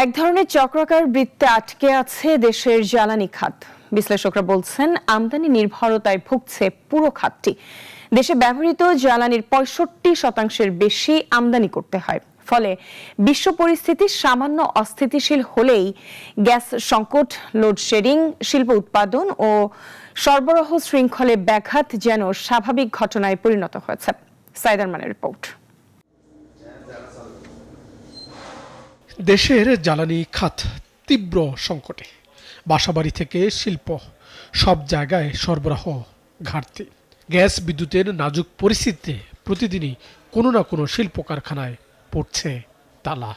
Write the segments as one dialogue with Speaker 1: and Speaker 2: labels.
Speaker 1: এক ধরনের চক্রাকার বৃত্তে আটকে আছে দেশের জ্বালানি খাত। বিশ্লেষকরা বলছেন আমদানি নির্ভরতায় ভুগছে পুরো খাতটি। দেশে ব্যবহৃত জ্বালানির 65% বেশি আমদানি করতে হয়। ফলে বিশ্ব পরিস্থিতি সামান্য অস্থিতিশীল হলেই গ্যাস সংকট, লোডশেডিং, শিল্প উৎপাদন ও সরবরাহ শৃঙ্খলে ব্যাঘাত যেন স্বাভাবিক ঘটনায় পরিণত হয়েছে। সাইদ আরমানের রিপোর্ট।
Speaker 2: দেশের জ্বালানি খাত তীব্র সংকটে। বাসাবাড়ি থেকে শিল্প সব জায়গায় সরবরাহ ঘাটতি। গ্যাস বিদ্যুতের নাজুক পরিস্থিতিতে প্রতিদিনই কোনো না কোনো শিল্প কারখানায় পড়ছে তালা।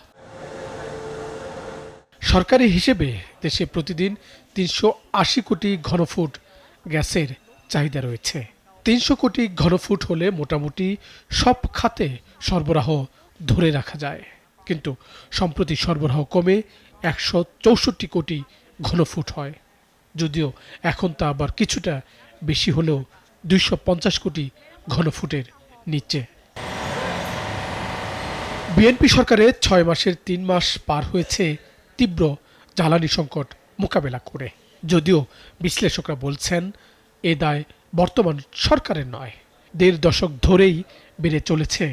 Speaker 2: সরকারি হিসেবে দেশে প্রতিদিন ৩৮০ কোটি ঘনফুট গ্যাসের চাহিদা রয়েছে। ৩০০ কোটি ঘনফুট হলে মোটামুটি সব খাতে সরবরাহ ধরে রাখা যায়। কিন্তু সম্প্রতি সরবরাহ কমে ১৬৪ কোটি ঘনফুট হয়, যদিও এখন তা আবার কিছুটা বেশি হলেও ২৫০ কোটি ঘনফুটের নিচে। বিএনপি সরকারের ৬ মাসের ৩ মাস পার হয়েছে তীব্র জ্বালানি সংকট মোকাবেলা করে। যদিও বিশ্লেষকরা বলছেন এ দায় বর্তমান সরকারের নয়, ১.৫ দশক ধরেই বেড়ে চলেছে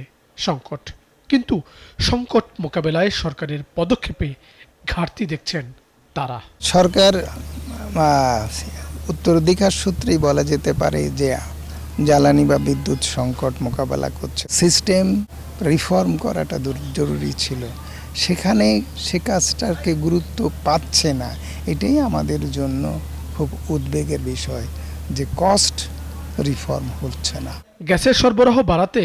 Speaker 2: সংকট। কিন্তু সংকট মোকাবেলায় সরকারের পদক্ষেপে ঘাটতি দেখছেন তারা।
Speaker 3: সরকার উত্তরাধিকার সূত্রেই বলা যেতে পারে যে জ্বালানি বা বিদ্যুৎ সংকট মোকাবেলা করছে। সিস্টেম রিফর্ম করাটা জরুরি ছিল, সেখানে সে কাজটাকে গুরুত্ব পাচ্ছে না। এটাই আমাদের জন্য খুব উদ্বেগের বিষয় যে কস্ট রিফর্ম হচ্ছে না।
Speaker 2: গ্যাসের সরবরাহ বাড়াতে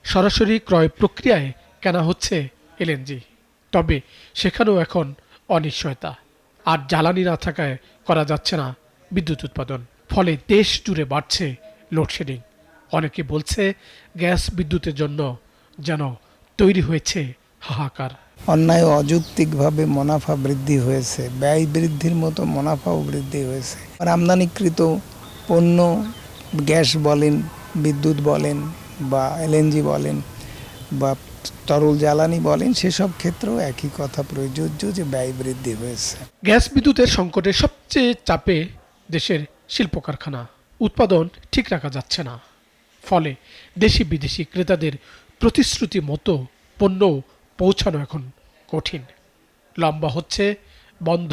Speaker 2: সরাসরি ক্রয় প্রক্রিয়ায় কেনা হচ্ছে এলএনজি, তবে সেখানেও এখন অনিশ্চয়তা। আর জ্বালানি না থাকায় করা যাচ্ছে না বিদ্যুৎ উৎপাদন। ফলে দেশ জুড়ে বাড়ছে লোডশেডিং। অনেকে বলছে গ্যাস বিদ্যুতের জন্য যেন তৈরি হয়েছে হাহাকার।
Speaker 3: অন্যায় অযৌক্তিকভাবে মুনাফা বৃদ্ধি হয়েছে, ব্যয় বৃদ্ধির মতো মুনাফাও বৃদ্ধি হয়েছে। আর আমদানিকৃত পণ্য, গ্যাস বলেন, বিদ্যুৎ বলেন বা এলএনজি বলেন বা তরল জ্বালানি বলেন, সেসব ক্ষেত্রেও একই কথা প্রযোজ্য যে ব্যয় বৃদ্ধি হয়েছে।
Speaker 2: গ্যাস বিদ্যুতের সংকটে সবচেয়ে চাপে দেশের শিল্প কারখানা। উৎপাদন ঠিক রাখা যাচ্ছে না, ফলে দেশি বিদেশি ক্রেতাদের প্রতিশ্রুতি মতো পণ্য পৌঁছানো এখন কঠিন। লম্বা হচ্ছে বন্ধ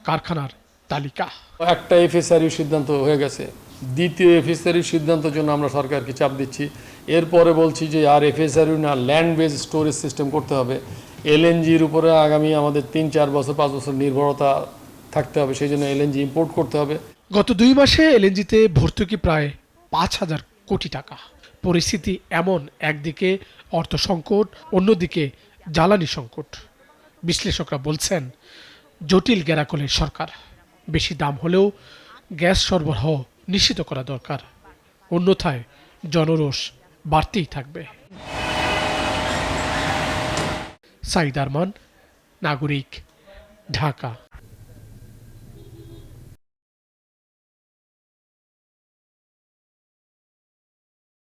Speaker 2: কারখানার তালিকা।
Speaker 4: একটা এফএসআরির সিদ্ধান্ত হয়ে গেছে, দ্বিতীয় এফএসআরির সিদ্ধান্তের জন্য আমরা সরকারকে চাপ দিচ্ছি। এরপরে বলছি যে আর এফএসআরি না, ল্যান্ড বেজ স্টোরেজ সিস্টেম করতে হবে। এলএনজির উপরে আগামী আমাদের ৩-৪ বছর ৫ বছর নির্ভরতা থাকতে হবে, সেই জন্য এলএনজি ইম্পোর্ট করতে হবে।
Speaker 2: গত ২ মাসে এলএনজিতে ভর্তুকি প্রায় ৫,০০০ কোটি টাকা। পরিস্থিতি এমন, একদিকে অর্থ সংকট, অন্যদিকে জ্বালানি সংকট। বিশ্লেষকরা বলছেন জটিল গেরাকলের সরকার। বেশি দাম হলেও গ্যাস সরবরাহ নিশ্চিত করা দরকার, অন্যথায় জনরোষ বাড়তেই থাকবে। সাইদ আরমান, নাগরিক, ঢাকা।